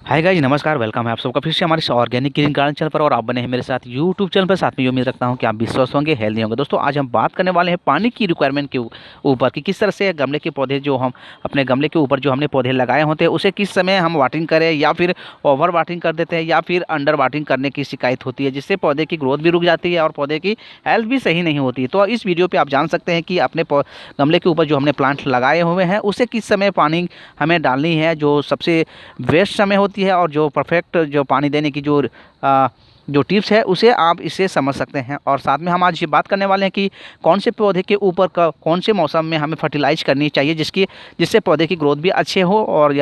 Hi guys, नमस्कार। Welcome है आप सबका फिर से हमारे इस ऑर्गेनिक ग्रीन गार्डन चैनल पर। और आप बने हैं मेरे साथ यूट्यूब चैनल पर। साथ में ये उम्मीद रखता हूं कि आप भी स्वस्थ होंगे, हेल्दी होंगे। दोस्तों, आज हम बात करने वाले हैं पानी की रिक्वायरमेंट के ऊपर कि किस तरह से गमले के पौधे जो हम अपने गमले के ऊपर जो हमने पौधे लगाए होते हैं उसे किस समय हम वाटरिंग करें, या फिर ओवर वाटरिंग कर देते हैं, या फिर अंडर वाटरिंग करने की शिकायत होती है, जिससे पौधे की ग्रोथ भी रुक जाती है और पौधे की हेल्थ भी सही नहीं होती। तो इस वीडियो पर आप जान सकते हैं कि अपने गमले के ऊपर जो हमने प्लांट लगाए हुए हैं उसे किस समय पानी हमें डालनी है, जो सबसे बेस्ट समय होती है, और जो परफेक्ट जो पानी देने की जो टिप्स है उसे आप इससे समझ सकते हैं। और साथ में हम आज ये बात करने वाले हैं कि कौन से पौधे के ऊपर कौन से मौसम में हमें फर्टिलाइज करनी चाहिए जिससे पौधे की ग्रोथ भी अच्छे हो, और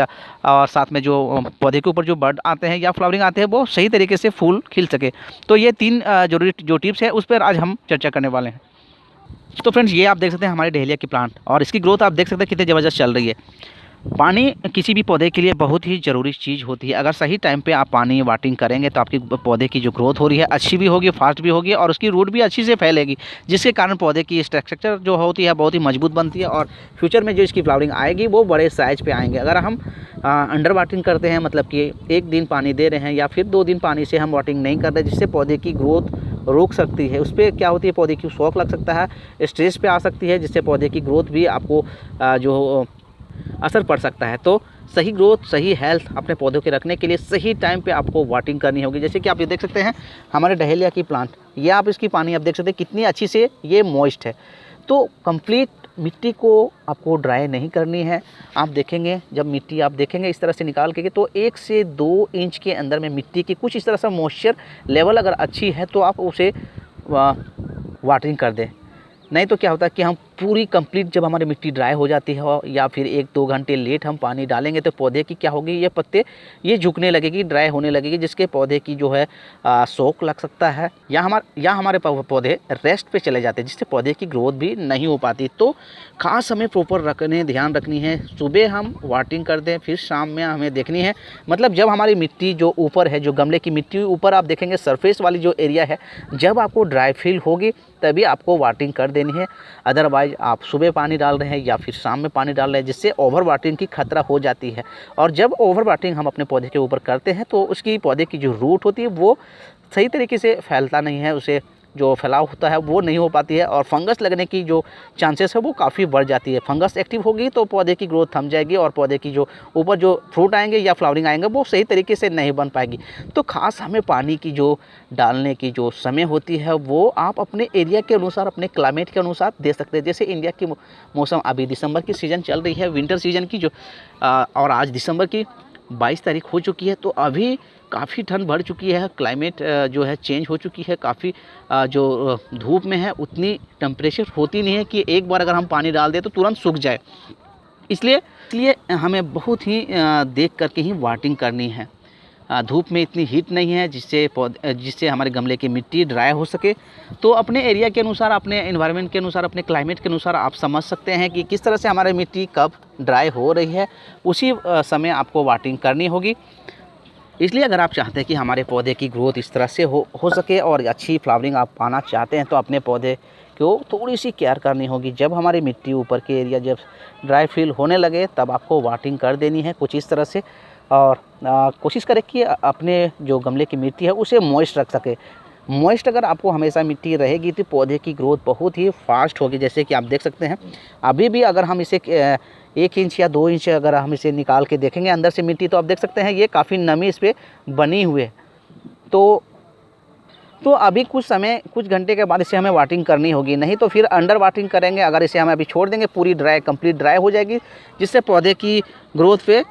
साथ में जो पौधे के ऊपर जो बर्ड आते हैं या फ्लावरिंग आते हैं वो सही तरीके से फूल खिल सके। तो ये तीन जरूरी जो टिप्स है उस पर आज हम चर्चा करने वाले हैं। तो फ्रेंड्स, ये आप देख सकते हैं हमारे डहेलिया की प्लांट, और इसकी ग्रोथ आप देख सकते हैं कितनी ज़बरदस्त चल रही है। पानी किसी भी पौधे के लिए बहुत ही ज़रूरी चीज़ होती है। अगर सही टाइम पे आप पानी वाटरिंग करेंगे तो आपकी पौधे की जो ग्रोथ हो रही है अच्छी भी होगी, फास्ट भी होगी, और उसकी रूट भी अच्छी से फैलेगी, जिसके कारण पौधे की स्ट्रक्चर जो होती है बहुत ही मजबूत बनती है, और फ्यूचर में जो इसकी फ्लावरिंग आएगी वो बड़े साइज पे आएंगे। अगर हम अंडर वाटरिंग करते हैं, मतलब कि एक दिन पानी दे रहे हैं या फिर 2 दिन पानी से हम वाटरिंग नहीं कर रहे, जिससे पौधे की ग्रोथ रोक सकती है। उस पर क्या होती है, पौधे की शॉक लग सकता है, स्ट्रेस पे आ सकती है, जिससे पौधे की ग्रोथ भी आपको जो असर पड़ सकता है। तो सही ग्रोथ, सही हेल्थ अपने पौधों के रखने के लिए सही टाइम पे आपको वाटरिंग करनी होगी। जैसे कि आप ये देख सकते हैं हमारे डहेलिया की प्लांट, ये आप इसकी पानी आप देख सकते हैं कितनी अच्छी से ये मॉइस्ट है। तो कंप्लीट मिट्टी को आपको ड्राई नहीं करनी है। आप देखेंगे, जब मिट्टी आप देखेंगे इस तरह से निकाल के, तो 1 से 2 इंच के अंदर में मिट्टी की कुछ इस तरह से मॉइस्चर लेवल अगर अच्छी है तो आप उसे वाटरिंग कर दें। नहीं तो क्या होता है कि हम पूरी कंप्लीट जब हमारी मिट्टी ड्राई हो जाती है या फिर 1-2 घंटे लेट हम पानी डालेंगे तो पौधे की क्या होगी, ये पत्ते ये झुकने लगेगी, ड्राई होने लगेगी, जिसके पौधे की जो है शॉक लग सकता है, या हमारे पौधे रेस्ट पे चले जाते हैं, जिससे पौधे की ग्रोथ भी नहीं हो पाती। तो खास हमें प्रॉपर ध्यान रखनी है। सुबह हम वाटरिंग कर दें, फिर शाम में हमें देखनी है, मतलब जब हमारी मिट्टी जो ऊपर है, जो गमले की मिट्टी ऊपर आप देखेंगे सरफेस वाली जो एरिया है, जब आपको ड्राई फील होगी तभी आपको वाटरिंग कर देनी है। अदरवाइज आप सुबह पानी डाल रहे हैं या फिर शाम में पानी डाल रहे हैं, जिससे ओवर वाटरिंग की खतरा हो जाती है। और जब ओवर वाटरिंग हम अपने पौधे के ऊपर करते हैं तो उसकी पौधे की जो रूट होती है वो सही तरीके से फैलता नहीं है, उसे जो फैलाव होता है वो नहीं हो पाती है, और फंगस लगने की जो चांसेस है वो काफ़ी बढ़ जाती है। फंगस एक्टिव होगी तो पौधे की ग्रोथ थम जाएगी, और पौधे की जो ऊपर जो फ्रूट आएंगे या फ्लावरिंग आएंगे वो सही तरीके से नहीं बन पाएगी। तो खास हमें पानी की जो डालने की जो समय होती है वो आप अपने एरिया के अनुसार, अपने क्लाइमेट के अनुसार दे सकते हैं। जैसे इंडिया की मौसम अभी दिसंबर की सीज़न चल रही है, विंटर सीजन की और आज दिसंबर की 22 तारीख हो चुकी है, तो अभी काफ़ी ठंड बढ़ चुकी है, क्लाइमेट जो है चेंज हो चुकी है, काफ़ी जो धूप में है उतनी टेम्परेचर होती नहीं है कि एक बार अगर हम पानी डाल दें तो तुरंत सूख जाए। इसलिए हमें बहुत ही देख करके ही वाटरिंग करनी है। धूप में इतनी हीट नहीं है जिससे हमारे गमले की मिट्टी ड्राई हो सके। तो अपने एरिया के अनुसार, अपने एनवायरनमेंट के अनुसार, अपने क्लाइमेट के अनुसार आप समझ सकते हैं कि किस तरह से हमारी मिट्टी कब ड्राई हो रही है, उसी समय आपको वाटरिंग करनी होगी। इसलिए अगर आप चाहते हैं कि हमारे पौधे की ग्रोथ इस तरह से हो सके और अच्छी फ्लावरिंग आप पाना चाहते हैं, तो अपने पौधे को थोड़ी सी केयर करनी होगी। जब हमारी मिट्टी ऊपर के एरिया जब ड्राई फील होने लगे तब आपको वाटरिंग कर देनी है कुछ इस तरह से, और कोशिश करें कि अपने जो गमले की मिट्टी है उसे मॉइस्ट रख सके। मॉइस्ट अगर आपको हमेशा मिट्टी रहेगी तो पौधे की ग्रोथ बहुत ही फास्ट होगी। जैसे कि आप देख सकते हैं अभी भी अगर हम इसे 1 इंच या 2 इंच अगर हम इसे निकाल के देखेंगे अंदर से मिट्टी, तो आप देख सकते हैं ये काफ़ी नमी इस पर बनी हुई है। तो अभी कुछ घंटे के बाद इसे हमें वाटरिंग करनी होगी, नहीं तो फिर अंडर वाटरिंग करेंगे। अगर इसे हम अभी छोड़ देंगे पूरी कंप्लीट ड्राई हो जाएगी, जिससे पौधे की ग्रोथ पे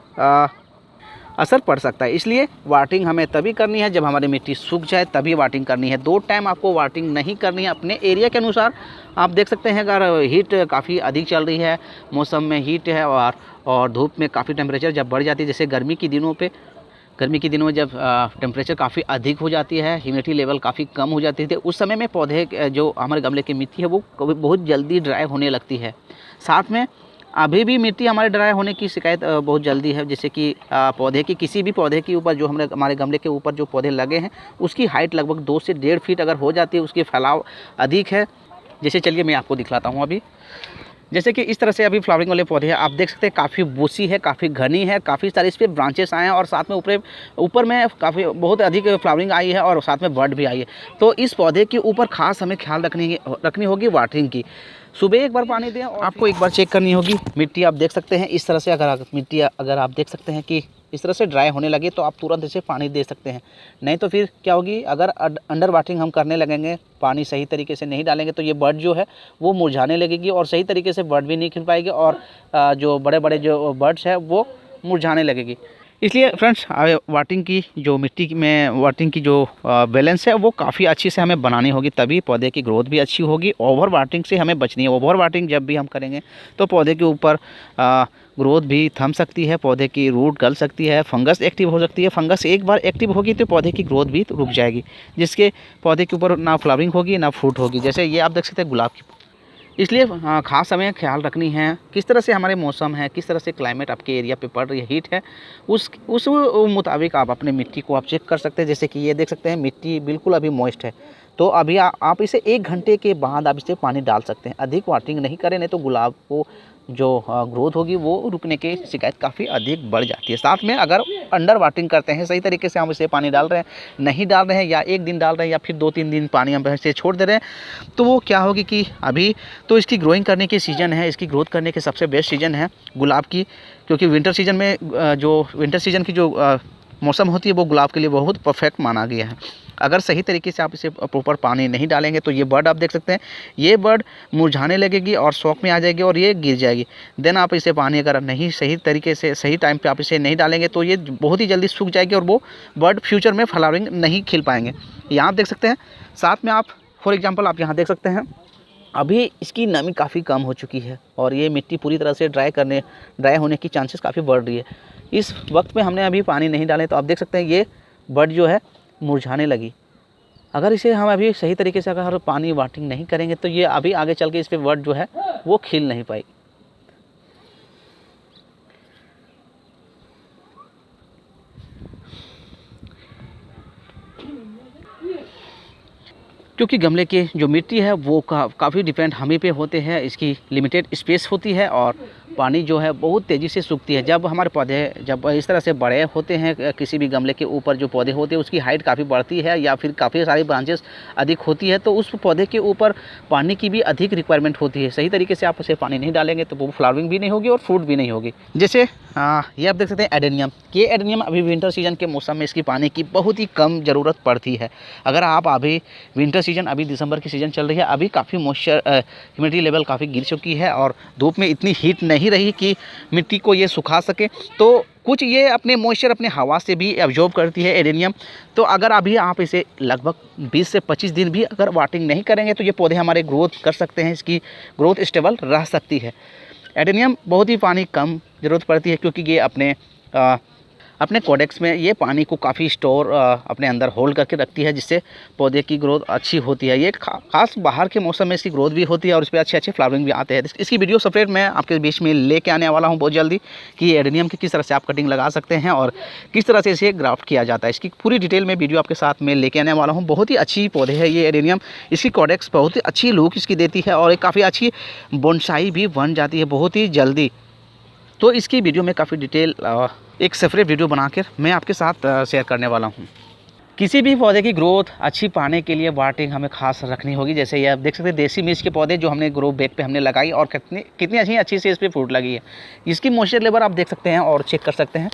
असर पड़ सकता है। इसलिए वाटरिंग हमें तभी करनी है जब हमारी मिट्टी सूख जाए, तभी वाटरिंग करनी है। 2 टाइम आपको वाटरिंग नहीं करनी है। अपने एरिया के अनुसार आप देख सकते हैं, अगर हीट काफ़ी अधिक चल रही है, मौसम में हीट है और धूप में काफ़ी टेम्परेचर जब बढ़ जाती है, जैसे गर्मी के दिनों में जब टेम्परेचर काफ़ी अधिक हो जाती है, ह्यूमिडिटी लेवल काफ़ी कम हो जाती है, उस समय में पौधे जो हमारे गमले की मिट्टी है वो बहुत जल्दी ड्राई होने लगती है। साथ में अभी भी मिट्टी हमारे ड्राई होने की शिकायत बहुत जल्दी है। जैसे कि किसी भी पौधे के ऊपर जो हमारे गमले के ऊपर जो पौधे लगे हैं उसकी हाइट लगभग 2 से 1.5 फीट अगर हो जाती है, उसकी फैलाव अधिक है। जैसे चलिए मैं आपको दिखलाता हूँ। अभी जैसे कि इस तरह से अभी फ्लावरिंग वाले पौधे हैं, आप देख सकते हैं काफ़ी बूसी है, काफ़ी घनी है, काफ़ी सारे इस पर ब्रांचेस आए हैं और साथ में ऊपर में काफ़ी बहुत अधिक फ्लावरिंग आई है और साथ में बर्ड भी आई है। तो इस पौधे के ऊपर खास हमें ख्याल रखनी होगी वाटरिंग की। सुबह एक बार पानी दें और आपको एक बार चेक करनी होगी मिट्टी। आप देख सकते हैं इस तरह से, अगर आप देख सकते हैं कि इस तरह से ड्राई होने लगे तो आप तुरंत इसे पानी दे सकते हैं। नहीं तो फिर क्या होगी, अगर अंडर वाटरिंग हम करने लगेंगे, पानी सही तरीके से नहीं डालेंगे तो ये बर्ड जो है वो मुरझाने लगेगी और सही तरीके से बर्ड भी नहीं खिल पाएगी और जो बड़े बड़े जो बर्ड्स है वो मुरझाने लगेगी। इसलिए फ्रेंड्स वाटरिंग की जो मिट्टी में वाटरिंग की जो बैलेंस है वो काफ़ी अच्छी से हमें बनानी होगी, तभी पौधे की ग्रोथ भी अच्छी होगी। ओवर वाटरिंग से हमें बचनी है। ओवर वाटरिंग जब भी हम करेंगे तो पौधे के ऊपर ग्रोथ भी थम सकती है, पौधे की रूट गल सकती है, फंगस एक्टिव हो सकती है। फंगस एक बार एक्टिव होगी तो पौधे की ग्रोथ भी रुक जाएगी, जिसके पौधे के ऊपर ना फ्लावरिंग होगी ना फ्रूट होगी। जैसे ये आप देख सकते हैं गुलाब की। इसलिए ख़ास हमें ख्याल रखनी है किस तरह से हमारे मौसम है, किस तरह से क्लाइमेट आपके एरिया पे पड़ रही है, हीट है, उस मुताबिक आप अपने मिट्टी को आप चेक कर सकते हैं। जैसे कि ये देख सकते हैं मिट्टी बिल्कुल अभी मॉइस्ट है, तो अभी आप इसे 1 घंटे के बाद आप इसे पानी डाल सकते हैं। अधिक वाटरिंग नहीं करें, नहीं तो गुलाब को जो ग्रोथ होगी वो रुकने की शिकायत काफ़ी अधिक बढ़ जाती है। साथ में अगर अंडर वाटरिंग करते हैं, सही तरीके से हम इसे पानी डाल रहे हैं, नहीं डाल रहे हैं, या 1 दिन डाल रहे हैं या फिर 2-3 दिन पानी हम इसे छोड़ दे रहे हैं, तो वो क्या होगी कि अभी तो इसकी ग्रोइंग करने की सीज़न है, इसकी ग्रोथ करने के सबसे बेस्ट सीज़न है गुलाब की, क्योंकि विंटर सीजन में जो विंटर सीजन की जो मौसम होती है वो गुलाब के लिए बहुत परफेक्ट माना गया है। अगर सही तरीके से आप इसे प्रॉपर पानी नहीं डालेंगे तो ये बर्ड आप देख सकते हैं, ये बर्ड मुरझाने लगेगी और शौक में आ जाएगी और ये गिर जाएगी। देन आप इसे पानी अगर नहीं सही तरीके से सही टाइम पे आप इसे नहीं डालेंगे तो ये बहुत ही जल्दी सूख जाएगी और वो बर्ड फ्यूचर में फ्लावरिंग नहीं खिल पाएंगे। यहाँ आप देख सकते हैं, साथ में आप फॉर एग्जाम्पल आप यहाँ देख सकते हैं अभी इसकी नमी काफ़ी कम हो चुकी है और ये मिट्टी पूरी तरह से ड्राई होने की चांसेस काफ़ी बढ़ रही है। इस वक्त में हमने अभी पानी नहीं डाले तो आप देख सकते हैं ये बर्ड जो है मुरझाने लगी। अगर इसे हम अभी सही तरीके से अगर पानी वाटरिंग नहीं करेंगे तो ये अभी आगे चल के इस पे बर्ड जो है वो खिल नहीं पाएगी। क्योंकि गमले की जो मिट्टी है वो काफ़ी डिपेंड हमें पे होते हैं, इसकी लिमिटेड स्पेस होती है और पानी जो है बहुत तेज़ी से सूखती है। जब हमारे पौधे जब इस तरह से बड़े होते हैं, किसी भी गमले के ऊपर जो पौधे होते हैं उसकी हाइट काफ़ी बढ़ती है या फिर काफ़ी सारी ब्रांचेस अधिक होती है, तो उस पौधे के ऊपर पानी की भी अधिक रिक्वायरमेंट होती है। सही तरीके से आप उसे पानी नहीं डालेंगे तो वो फ्लावरिंग भी नहीं होगी और फ्रूट भी नहीं होगी। जैसे ये आप देख सकते हैं एडेनियम, ये एडेनियम अभी विंटर सीजन के मौसम में इसकी पानी की बहुत ही कम ज़रूरत पड़ती है। अगर आप अभी विंटर सीजन, अभी दिसंबर की सीज़न चल रही है, अभी काफ़ी मॉइस्चर ह्यूमिडिटी लेवल काफ़ी गिर चुकी है और धूप में इतनी हीट नहीं रही कि मिट्टी को ये सुखा सके, तो कुछ ये अपने मॉइस्चर अपने हवा से भी एब्जॉर्ब करती है एडेनियम। तो अगर अभी आप इसे लगभग 20 से 25 दिन भी अगर वाटरिंग नहीं करेंगे तो ये पौधे हमारे ग्रोथ कर सकते हैं, इसकी ग्रोथ स्टेबल रह सकती है। एडेनियम बहुत ही पानी कम ज़रूरत पड़ती है क्योंकि ये अपने कोडेक्स में ये पानी को काफ़ी स्टोर अपने अंदर होल्ड करके रखती है, जिससे पौधे की ग्रोथ अच्छी होती है। ये खास बाहर के मौसम में इसकी ग्रोथ भी होती है और इस पर अच्छे फ्लावरिंग भी आते हैं। इसकी वीडियो सेपरेट मैं आपके बीच में लेके आने वाला हूँ बहुत जल्दी कि एडेनियम की किस तरह से आप कटिंग लगा सकते हैं और किस तरह से इसे ग्राफ्ट किया जाता है। इसकी पूरी डिटेल में वीडियो आपके साथ में लेके आने वाला हूँ। बहुत ही अच्छी पौधे है ये एडेनियम, इसकी कोडेक्स बहुत ही अच्छी लुक इसकी देती है और एक काफ़ी अच्छी बोनसाई भी बन जाती है बहुत ही जल्दी। तो इसकी वीडियो में काफ़ी डिटेल एक सेपरेट वीडियो बनाकर मैं आपके साथ शेयर करने वाला हूँ। किसी भी पौधे की ग्रोथ अच्छी पाने के लिए वाटरिंग हमें खास रखनी होगी। जैसे ये आप देख सकते हैं देसी मिर्च के पौधे जो हमने ग्रो बैग पे हमने लगाई और कितनी अच्छी से इस पर फ्रूट लगी है। इसकी मॉइस्चर लेवल आप देख सकते हैं और चेक कर सकते हैं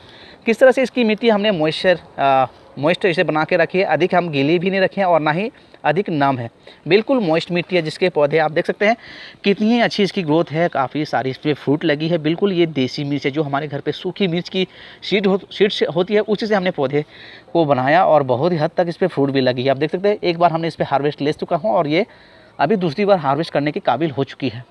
किस तरह से इसकी मिट्टी हमने मॉइस्चर इसे बना के रखी है। अधिक हम गीली भी नहीं रखे हैं और ना ही अधिक नम है, बिल्कुल मॉइस्ट मिट्टी है जिसके पौधे आप देख सकते हैं कितनी अच्छी इसकी ग्रोथ है। काफ़ी सारी इस पर फ्रूट लगी है। बिल्कुल ये देसी मिर्च है जो हमारे घर पे सूखी मिर्च की सीड्स होती है, उसी से हमने पौधे को बनाया और बहुत ही हद तक इस पर फ्रूट भी लगी है। आप देख सकते हैं एक बार हमने इस पर हार्वेस्ट ले चुका हूँ और ये अभी दूसरी बार हार्वेस्ट करने के काबिल हो चुकी है।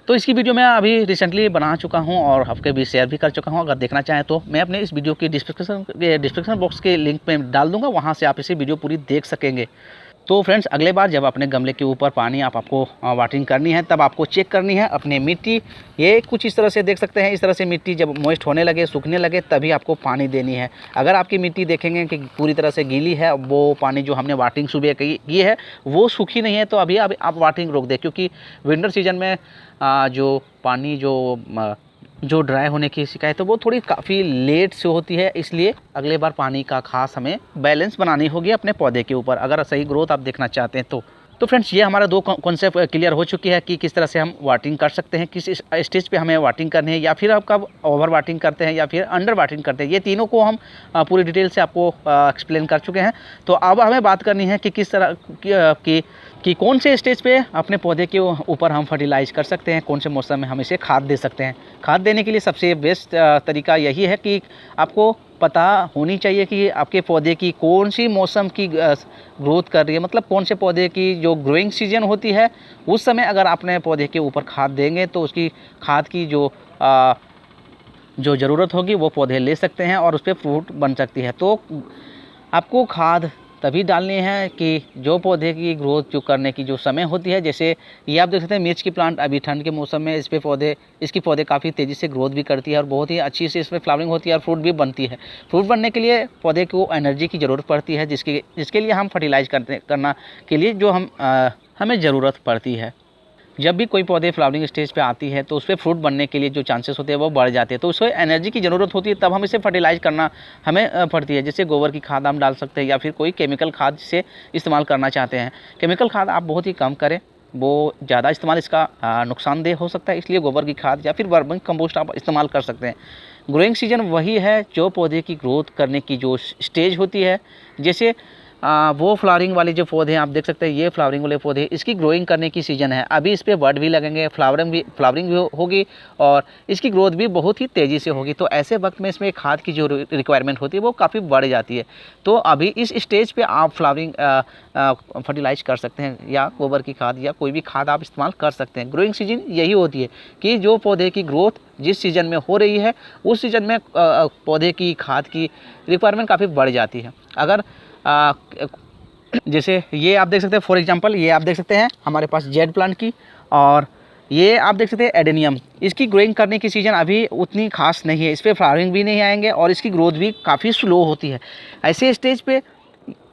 तो इसकी वीडियो मैं अभी रिसेंटली बना चुका हूँ और आपके भी शेयर भी कर चुका हूँ। अगर देखना चाहें तो मैं अपने इस वीडियो की डिस्क्रिप्शन बॉक्स के लिंक में डाल दूँगा, वहाँ से आप इसी वीडियो पूरी देख सकेंगे। तो फ्रेंड्स अगले बार जब अपने गमले के ऊपर पानी आपको वाटरिंग करनी है, तब आपको चेक करनी है अपने मिट्टी, ये कुछ इस तरह से देख सकते हैं। इस तरह से मिट्टी जब मॉइस्ट होने लगे, सूखने लगे, तभी आपको पानी देनी है। अगर आपकी मिट्टी देखेंगे कि पूरी तरह से गीली है, वो पानी जो हमने वाटरिंग सुबह की है वो सूखी नहीं है, तो अभी आप वाटरिंग रोक दें। क्योंकि विंटर सीजन में जो पानी जो ड्राई होने की शिकायत है वो थोड़ी काफ़ी लेट से होती है, इसलिए अगले बार पानी का खास हमें बैलेंस बनानी होगी अपने पौधे के ऊपर, अगर सही ग्रोथ आप देखना चाहते हैं तो फ्रेंड्स ये हमारा 2 कॉन्सेप्ट क्लियर हो चुकी है कि किस तरह से हम वाटरिंग कर सकते हैं, किस स्टेज पे हमें वाटरिंग करनी है, या फिर आप कब ओवर वाटरिंग करते हैं या फिर अंडर वाटरिंग करते हैं। ये तीनों को हम पूरी डिटेल से आपको एक्सप्लेन कर चुके हैं। तो अब हमें बात करनी है कि किस तरह कि कौन से स्टेज पे अपने पौधे के ऊपर हम फर्टिलाइज कर सकते हैं, कौन से मौसम में हम इसे खाद दे सकते हैं। खाद देने के लिए सबसे बेस्ट तरीका यही है कि आपको पता होनी चाहिए कि आपके पौधे की कौन सी मौसम की ग्रोथ कर रही है, मतलब कौन से पौधे की जो ग्रोइंग सीजन होती है उस समय अगर अपने पौधे के ऊपर खाद देंगे तो उसकी खाद की जो ज़रूरत होगी वो पौधे ले सकते हैं और उस पर फ्रूट बन सकती है। तो आपको खाद तभी डालनी है कि जो पौधे की ग्रोथ जो करने की जो समय होती है, जैसे ये आप देख सकते हैं मिर्च की प्लांट अभी ठंड के मौसम में इसकी पौधे काफ़ी तेज़ी से ग्रोथ भी करती है और बहुत ही अच्छी से इसमें फ्लावरिंग होती है और फ्रूट भी बनती है। फ्रूट बनने के लिए पौधे को एनर्जी की ज़रूरत पड़ती है, जिसके लिए हम फर्टिलाइज करना के लिए जो हमें ज़रूरत पड़ती है। जब भी कोई पौधे फ्लावरिंग स्टेज पे आती है तो उस पर फ्रूट बनने के लिए जो चांसेस होते हैं वो बढ़ जाते हैं, तो उसको एनर्जी की ज़रूरत होती है, तब हम इसे फर्टिलाइज करना हमें पड़ती है। जैसे गोबर की खाद हम डाल सकते हैं या फिर कोई केमिकल खाद से इस्तेमाल करना चाहते हैं। केमिकल खाद आप बहुत ही कम करें, वो ज़्यादा इस्तेमाल इसका नुकसानदेह हो सकता है, इसलिए गोबर की खाद या फिर वर्मी कंपोस्ट आप इस्तेमाल कर सकते हैं। ग्रोइंग सीजन वही है जो पौधे की ग्रोथ करने की जो स्टेज होती है, जैसे वो फ्लावरिंग वाले जो पौधे हैं आप देख सकते हैं, ये फ्लावरिंग वाले पौधे इसकी ग्रोइंग करने की सीज़न है। अभी इस पे बर्ड भी लगेंगे, फ्लावरिंग भी होगी और इसकी ग्रोथ भी बहुत ही तेज़ी से होगी। तो ऐसे वक्त में इसमें खाद की जो रिक्वायरमेंट होती है वो काफ़ी बढ़ जाती है। तो अभी इस स्टेज पे आप फ्लावरिंग फर्टिलाइज कर सकते हैं, या गोबर की खाद या कोई भी खाद आप इस्तेमाल कर सकते हैं। ग्रोइंग सीजन यही होती है कि जो पौधे की ग्रोथ जिस सीज़न में हो रही है उस सीज़न में पौधे की खाद की रिक्वायरमेंट काफ़ी बढ़ जाती है। अगर जैसे ये आप देख सकते हैं, फॉर एग्जांपल ये आप देख सकते हैं हमारे पास जेड प्लांट की, और ये आप देख सकते हैं एडेनियम। इसकी ग्रोइंग करने की सीज़न अभी उतनी खास नहीं है, इस पर फ्लावरिंग भी नहीं आएंगे और इसकी ग्रोथ भी काफ़ी स्लो होती है। ऐसे स्टेज पे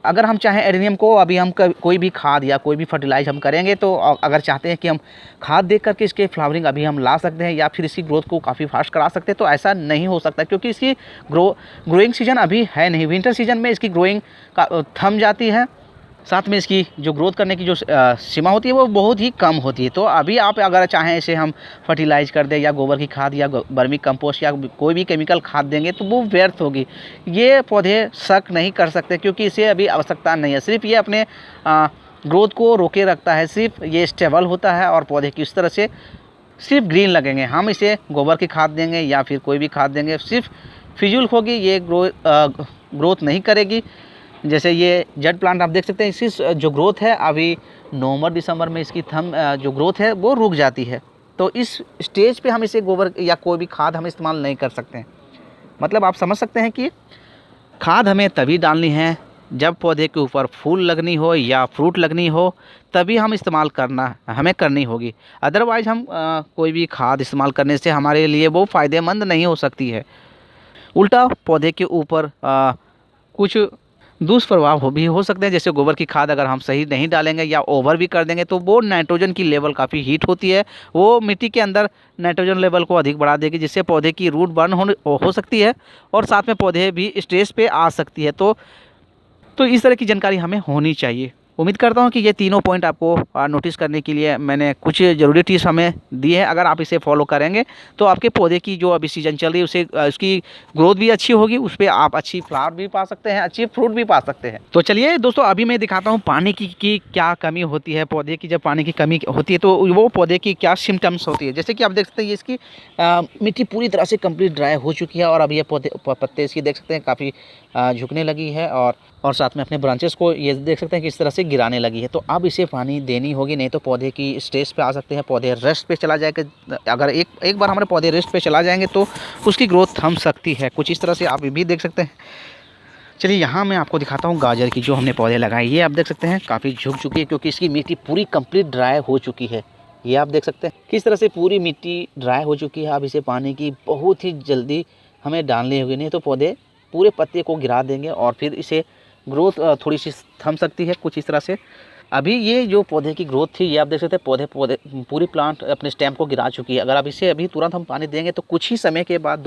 अगर हम चाहें एडेनियम को अभी हम कोई भी खाद या कोई भी फर्टिलाइज हम करेंगे, तो अगर चाहते हैं कि हम खाद दे करके इसके फ्लावरिंग अभी हम ला सकते हैं या फिर इसकी ग्रोथ को काफ़ी फास्ट करा सकते हैं, तो ऐसा नहीं हो सकता, क्योंकि इसकी ग्रोइंग सीजन अभी है नहीं। विंटर सीजन में इसकी ग्रोइंग थम जाती है, साथ में इसकी जो ग्रोथ करने की जो सीमा होती है वो बहुत ही कम होती है। तो अभी आप अगर चाहें इसे हम फर्टिलाइज कर दें या गोबर की खाद या वर्मी कंपोस्ट या कोई भी केमिकल खाद देंगे तो वो व्यर्थ होगी। ये पौधे शक नहीं कर सकते, क्योंकि इसे अभी आवश्यकता नहीं है। सिर्फ ये अपने ग्रोथ को रोके रखता है, सिर्फ ये स्टेबल होता है और पौधे की इस तरह से सिर्फ ग्रीन लगेंगे। हम इसे गोबर की खाद देंगे या फिर कोई भी खाद देंगे सिर्फ फिजूल होगी, ये ग्रोथ नहीं करेगी। जैसे ये जेड प्लांट आप देख सकते हैं, इसकी जो ग्रोथ है अभी नवंबर दिसंबर में इसकी जो ग्रोथ है वो रुक जाती है। तो इस स्टेज पे हम इसे गोबर या कोई भी खाद हम इस्तेमाल नहीं कर सकते हैं। मतलब आप समझ सकते हैं कि खाद हमें तभी डालनी है जब पौधे के ऊपर फूल लगनी हो या फ्रूट लगनी हो, तभी हम इस्तेमाल करनी होगी। अदरवाइज़ हम कोई भी खाद इस्तेमाल करने से हमारे लिए वो फ़ायदेमंद नहीं हो सकती है। उल्टा पौधे के ऊपर कुछ दुष्प्रभाव भी हो सकते हैं। जैसे गोबर की खाद अगर हम सही नहीं डालेंगे या ओवर भी कर देंगे तो वो नाइट्रोजन की लेवल काफ़ी हीट होती है, वो मिट्टी के अंदर नाइट्रोजन लेवल को अधिक बढ़ा देगी, जिससे पौधे की रूट बर्न हो सकती है और साथ में पौधे भी स्ट्रेस पे आ सकती है। तो इस तरह की जानकारी हमें होनी चाहिए। उम्मीद करता हूं कि ये तीनों पॉइंट आपको नोटिस करने के लिए मैंने कुछ ज़रूरी टिप्स हमें दी है। अगर आप इसे फॉलो करेंगे तो आपके पौधे की जो अभी सीजन चल रही है उसकी ग्रोथ भी अच्छी होगी, उस पर आप अच्छी फ्लावर भी पा सकते हैं, अच्छी फ्रूट भी पा सकते हैं। तो चलिए दोस्तों, अभी मैं दिखाता हूँ पानी की क्या कमी होती है पौधे की। जब पानी की कमी होती है तो वो पौधे की क्या सिम्टम्स होती है। जैसे कि आप देख सकते हैं ये इसकी मिट्टी पूरी तरह से कंप्लीट ड्राई हो चुकी है और अभी ये पत्ते इसकी देख सकते हैं काफ़ी झुकने लगी है और साथ में अपने ब्रांचेस को ये देख सकते हैं कि इस तरह से गिराने लगी है। तो अब इसे पानी देनी होगी, नहीं तो पौधे की स्टेज पे आ सकते हैं, पौधे रेस्ट पे चला जाएगा। अगर एक बार हमारे पौधे रेस्ट पे चला जाएंगे तो उसकी ग्रोथ थम सकती है। कुछ इस तरह से आप भी देख सकते हैं। चलिए यहाँ मैं आपको दिखाता हूँ गाजर की जो हमने पौधे लगाए। ये आप देख सकते हैं काफ़ी झुक चुकी है क्योंकि इसकी मिट्टी पूरी कंप्लीट ड्राई हो चुकी है। ये आप देख सकते हैं किस तरह से पूरी मिट्टी ड्राई हो चुकी है। अब इसे पानी की बहुत ही जल्दी हमें डालनी होगी, नहीं तो पौधे पूरे पत्ते को गिरा देंगे और फिर इसे ग्रोथ थोड़ी सी थम सकती है कुछ इस तरह से। अभी ये जो पौधे की ग्रोथ थी, ये आप देख सकते हैं पौधे पूरी प्लांट अपने स्टेम को गिरा चुकी है। अगर अब इसे अभी तुरंत हम पानी देंगे तो कुछ ही समय के बाद